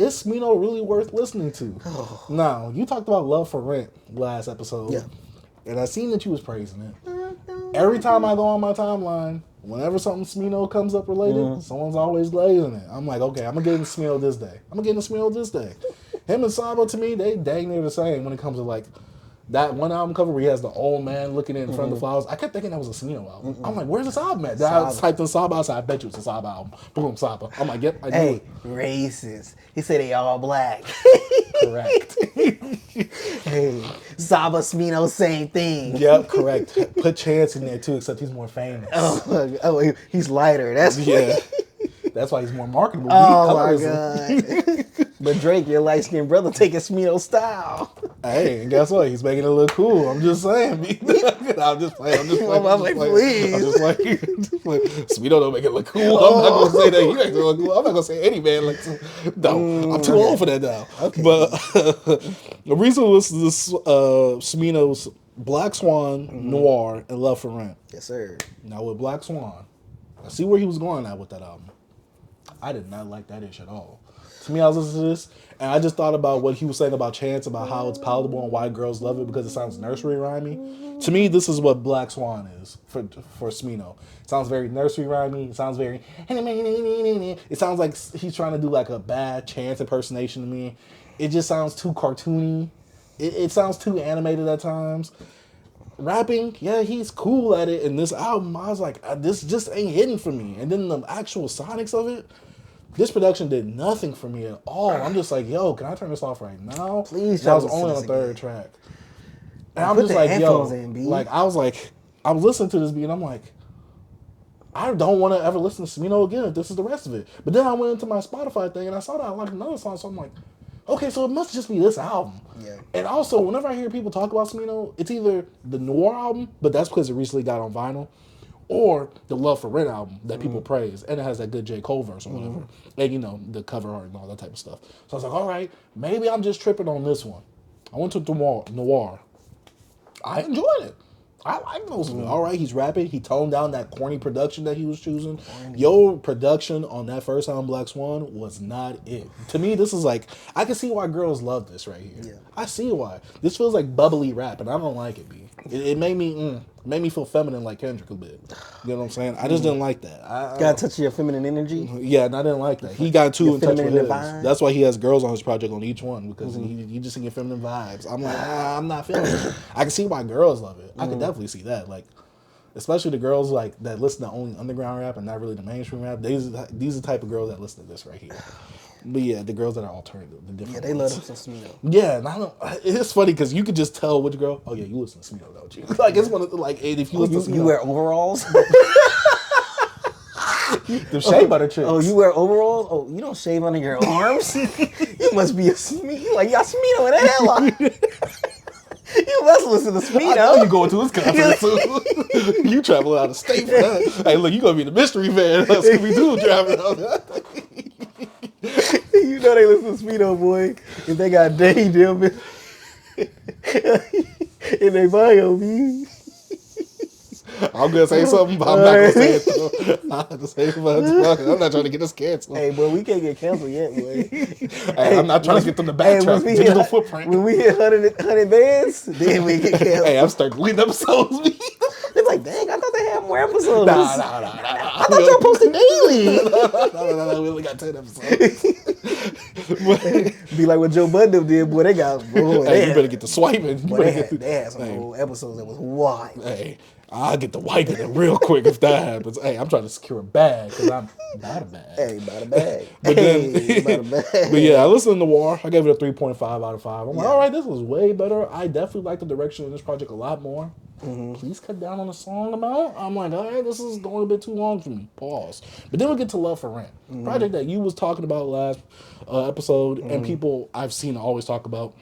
is Smino really worth listening to? Now, you talked about Love for Rent last episode. Yeah. And I seen that you was praising it. Every time I go on my timeline, whenever something Smino comes up related, someone's always glazing it. I'm like, okay, I'm going to get into Smino this day. Him and Saba, to me, they dang near the same when it comes to like that one album cover where he has the old man looking in front of the flowers. I kept thinking that was a Smino album. I'm like, where's this album at? Then I typed in Saba outside. I bet you it's a Saba album. Boom, Saba. I'm like, yep, I knew it. Racist. He said they all black. Correct. Hey, Saba, Smino, same thing. Yep, correct. Put Chance in there too, except he's more famous. Oh, he's lighter. That's yeah. That's why he's more marketable. Oh my god. But Drake, your light skinned brother, taking Smino style. Hey, and guess what? He's making it look cool. I'm just saying. I'm just playing. Please. I'm just like, Smino don't make it look cool. I'm not gonna say that he makes it look cool. I'm not gonna say any man like. No, I'm too old for that now. Okay. But the reason to listen to this Smino's Black Swan, Noir, and Love for Rent. Yes, sir. Now with Black Swan, I see where he was going at with that album. I did not like that ish at all. To me, I was listening to this, and I just thought about what he was saying about Chance, about how it's palatable and why girls love it because it sounds nursery rhymey. To me, this is what Black Swan is for Smino. It sounds very nursery rhymey. It sounds very... It sounds like he's trying to do like a bad Chance impersonation to me. It just sounds too cartoony. It sounds too animated at times. Rapping, yeah, he's cool at it. In this album, I was like, this just ain't hitting for me. And then the actual sonics of it, this production did nothing for me at all. I'm just like, yo, can I turn this off right now? Please. That was only on the third track. And I'm just like, yo, like I was listening to this beat and I'm like, I don't want to ever listen to Smino again if this is the rest of it. But then I went into my Spotify thing and I saw that I liked another song, so I'm like, okay, so it must just be this album. Yeah. And also, whenever I hear people talk about Smino, it's either the Noir album, but that's because it recently got on vinyl, or the Love for Rent album that people praise, and it has that good J. Cole verse or whatever, and you know, the cover art and all that type of stuff. So I was like, all right, maybe I'm just tripping on this one. I went to Noir. I enjoyed it. I like those. All right, he's rapping. He toned down that corny production that he was choosing. Your production on that first album, Black Swan, was not it. To me, this is like, I can see why girls love this right here. Yeah. I see why. This feels like bubbly rap, and I don't like it, B. It made me feel feminine like Kendrick a bit. You know what I'm saying? I just didn't like that. Got a touch of your feminine energy? Yeah, and I didn't like that. He got too in touch with his. Vibe? That's why he has girls on his project on each one, because he just singing feminine vibes. I'm like, I'm not feeling it. I can see why girls love it. I can definitely see that. Like, especially the girls like that listen to only underground rap and not really the mainstream rap. These are the type of girls that listen to this right here. But yeah, the girls that are alternative, the different. Yeah, they ones. love them some Smino. Yeah, and I don't. It's funny because you could just tell which girl. Oh yeah, you listen to Smino, don't you? Like it's one of the, like, if you listen to Smino, you wear overalls. the shea butter chicks. Oh, you wear overalls? Oh, you don't shave under your arms? You must be a Smino. Like, y'all Smino in the headlock. You must listen to Smino. I know you going to his concert too. You travel out of state for that. Hey, look, you gonna be the mystery van. Scooby-Doo driving out. You know they listen to Smino, boy. If they got Day them in their bio, me. I'm gonna say something, but I'm not gonna say it though. I have to say it, but I'm not trying to get us canceled. Hey, boy, we can't get canceled yet, boy. Hey, I'm not trying to get them to backtrack. Digital footprint. When we hit 100 bands, then we get canceled. Hey, I'm starting deleting episodes. It's like, dang, I thought they had more episodes. Nah. I thought y'all posted daily. No, we only got 10 episodes. Be like what Joe Budden did, boy. They got, boy. Hey, you better get the swiping. They had some old episodes that was wild. Hey, I'll get the wiping it real quick if that happens. Hey, I'm trying to secure a bag because I'm not a bag. Hey, about a bag. But about a bag. But yeah, I listened to Noir. I gave it a 3.5 out of 5. I'm like, all right, this was way better. I definitely like the direction of this project a lot more. Please cut down on the song amount. I'm like, all right, this is going a bit too long for me. Pause. But then we get to Love for Rent, project that you was talking about last episode, and people I've seen always talk about.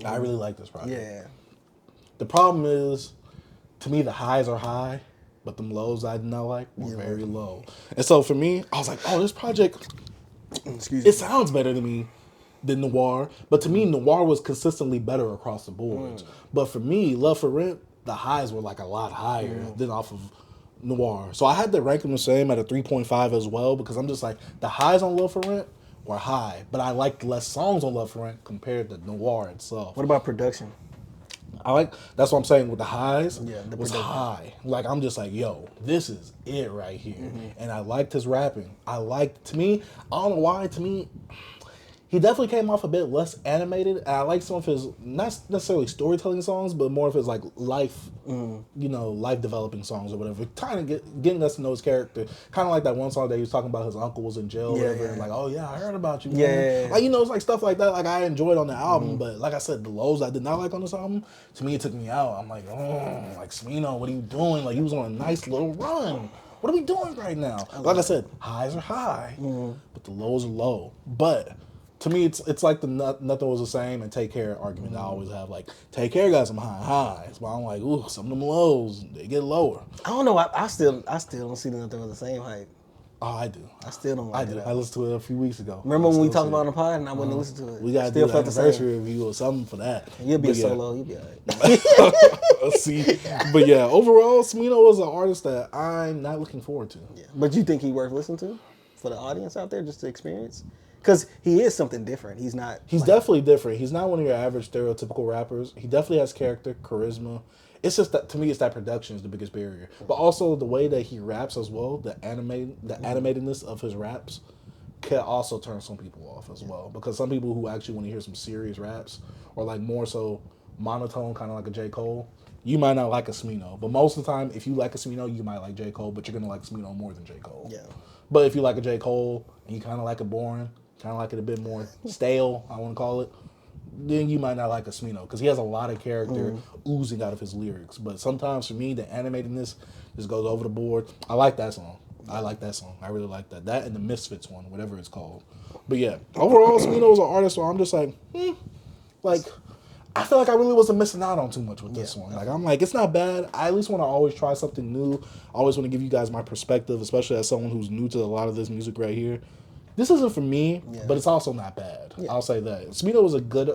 I really like this project. Yeah. The problem is, to me, the highs are high, but the lows I did not like were very low. And so for me, I was like, oh, this project, it sounds better to me than Noir. But to me, Noir was consistently better across the board. But for me, Love for Rent, the highs were like a lot higher than off of Noir. So I had to rank them the same at a 3.5 as well, because I'm just like, the highs on Love for Rent were high, but I liked less songs on Love for Rent compared to Noir itself. What about production? That's what I'm saying with the highs. Yeah, the was production. high. Like I'm just like, yo, this is it right here. And I liked his rapping. I don't know why, to me, he definitely came off a bit less animated. And I like some of his, not necessarily storytelling songs, but more of his like life, life developing songs or whatever. Kind of getting us to know his character. Kind of like that one song that he was talking about his uncle was in jail, or whatever. And like, oh yeah, I heard about you. Man. Yeah. Like it's like stuff like that. Like I enjoyed on the album, but like I said, the lows I did not like on this album. To me, it took me out. I'm like, like Smino, what are you doing? Like he was on a nice little run. What are we doing right now? Like I said, highs are high, but the lows are low. But to me, it's like the nothing was the same and Take Care argument I always have. Like, Take Care got some highs, but I'm like, ooh, some of them lows, they get lower. I don't know. I still don't see Nothing Was the Same hype. Oh, I do. I still don't like it. I listened to it a few weeks ago. Remember when we talked about it on the pod and I wouldn't listen to it? We got to do an anniversary review or something for that. You'll be solo. You'll be all right. See, but yeah, overall, Smino is an artist that I'm not looking forward to. Yeah. But you think he's worth listening to for the audience out there just to experience? Because he is something different. He's not. He's definitely different. He's not one of your average stereotypical rappers. He definitely has character, charisma. It's just that to me, it's that production is the biggest barrier. But also the way that he raps as well, the animatedness of his raps, can also turn some people off as well. Because some people who actually want to hear some serious raps or like more so monotone, kind of like a J. Cole, you might not like a Smino. But most of the time, if you like a Smino, you might like J. Cole, but you're gonna like Smino more than J. Cole. Yeah. But if you like a J. Cole and you kind of like it boring, kind of like it a bit more stale, I want to call it, then you might not like a Smino because he has a lot of character oozing out of his lyrics. But sometimes for me, the animatedness just goes over the board. I like that song. I really like that. That and the Misfits one, whatever it's called. But yeah, overall, Smino is an artist where I'm just like, like, I feel like I really wasn't missing out on too much with this one. Like, I'm like, it's not bad. I at least want to always try something new. I always want to give you guys my perspective, especially as someone who's new to a lot of this music right here. This isn't for me, but it's also not bad. Yeah. I'll say that. Smino was a good,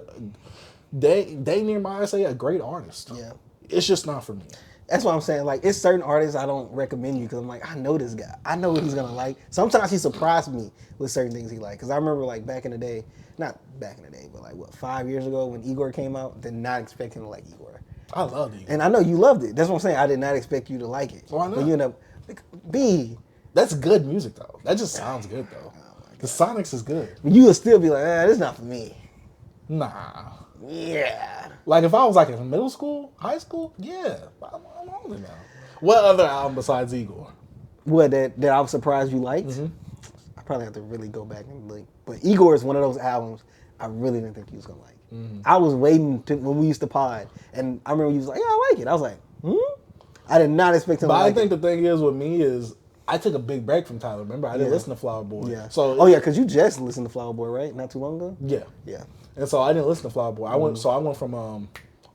they near my eyes say a great artist. Yeah. It's just not for me. That's what I'm saying. Like, it's certain artists I don't recommend you because I'm like, I know this guy. I know what he's going to like. Sometimes he surprised me with certain things he liked. Because I remember, like, back in the day, not back in the day, but like, 5 years ago when Igor came out, did not expect him to like Igor. I loved Igor. And I know you loved it. That's what I'm saying. I did not expect you to like it. Why not? But you end up, B. That's good music, though. That just sounds good, though. The Sonics is good. But you would still be like, this is not for me. Nah. Yeah. Like if I was like in middle school, high school, yeah. I'm older now. What other album besides Igor? What, that I was surprised you liked? I probably have to really go back and look. But Igor is one of those albums I really didn't think you was going to like. I was waiting when we used to pod. And I remember you was like, yeah, I like it. I was like, I did not expect him to like it. But I think the thing is with me is, I took a big break from Tyler. Remember, I didn't listen to Flower Boy. Yeah. So because you just listened to Flower Boy, right? Not too long ago. Yeah. Yeah. And so I didn't listen to Flower Boy. I went from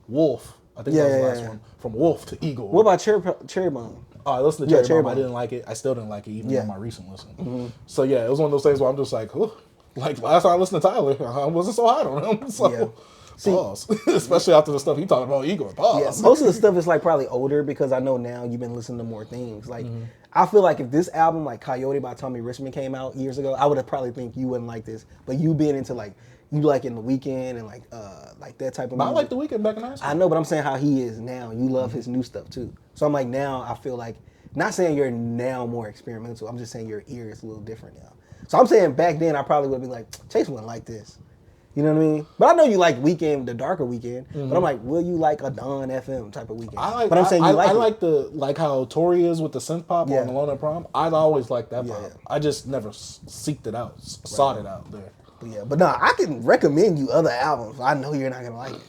Wolf. I think that was the last one. From Wolf to Eagle. What about Cherry Bomb? Oh, I listened to Cherry Bomb. I didn't like it. I still didn't like it even on my recent listen. So yeah, it was one of those things where I'm just like, like last time I listened to Tyler, I wasn't so hot on him. So. See, pause. Especially after the stuff he talking about Igor. Pause. Yeah, most of the stuff is like probably older because I know now you've been listening to more things. Like I feel like if this album like Coyote by Tommy Richmond came out years ago, I would have probably think you wouldn't like this. But you being into like you like in The Weeknd and like that type of music. I like The Weeknd back in high school. I know, but I'm saying how he is now. You love his new stuff too. So I'm like now I feel like not saying you're now more experimental. I'm just saying your ear is a little different now. So I'm saying back then I probably would be like Chase wouldn't like this. You know what I mean? But I know you like Weeknd, the darker Weeknd. But I'm like, will you like a Don FM type of Weeknd? But I'm saying you like it. I like how Tori is with the synth pop on Alone at Prom. I'd always liked that pop. I just never sought it out there. But no, I can recommend you other albums. I know you're not gonna like it.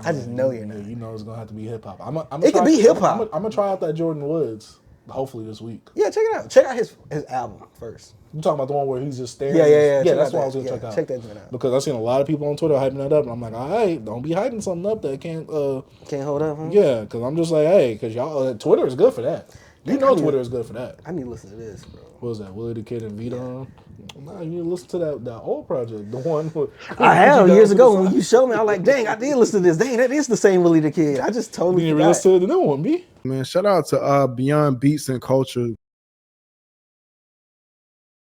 I just know you're not. You know it's gonna have to be hip hop. It can be hip hop. I'm gonna try out that Jordan Woods. Hopefully this week. Yeah, check it out. Check out his album first. You talking about the one where he's just staring? Yeah. That's what I was gonna check out. Check that joint out. Because I've seen a lot of people on Twitter hyping that up, and I'm like, all right, don't be hyping something up that can't hold up. Huh? Yeah, because I'm just like, hey, because y'all Twitter is good for that. You know Twitter is good for that. I need to listen to this, bro. What was that? Willie the Kid and Vito? Nah, you need to listen to that old project, the one. I have years ago when you showed me. I was like, dang, I did listen to this. Dang, that is the same Willie the Kid. I just totally forgot. You need to listen to the new one, B. Man, shout out to Beyond Beats and Culture.